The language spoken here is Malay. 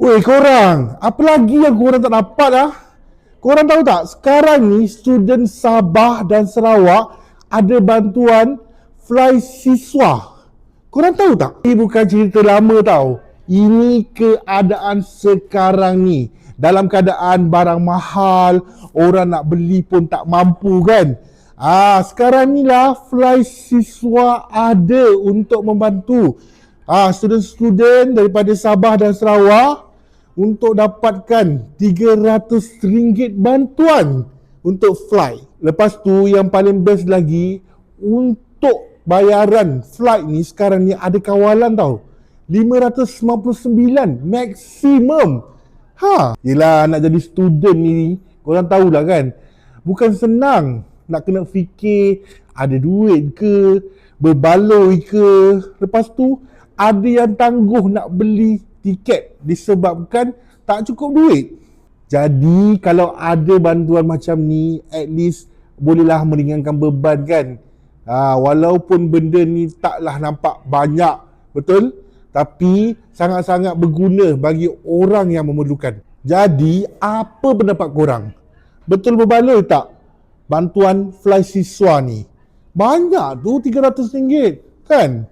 Weh korang, apa lagi yang korang tak dapat ah? Korang tahu tak, sekarang ni student Sabah dan Sarawak ada bantuan fly siswa. Korang tahu tak? Ini bukan cerita lama tau. Ini keadaan sekarang ni. Dalam keadaan barang mahal, orang nak beli pun tak mampu kan? Sekarang ni lah fly siswa ada untuk membantu student-student daripada Sabah dan Sarawak untuk dapatkan RM300 bantuan untuk fly. Lepas tu yang paling best lagi, untuk bayaran flight ni sekarang ni ada kawalan tau. 599 maksimum. Yelah, nak jadi student ni korang tahulah kan, bukan senang. Nak kena fikir ada duit ke, berbaloi ke. Lepas tu ada yang tangguh nak beli tiket disebabkan tak cukup duit. Jadi kalau ada bantuan macam ni, at least bolehlah meringankan beban kan. Walaupun benda ni taklah nampak banyak, betul? Tapi sangat-sangat berguna bagi orang yang memerlukan. Jadi apa pendapat korang? Betul berbaloi tak bantuan fly siswa ni? Banyak tu RM300 kan?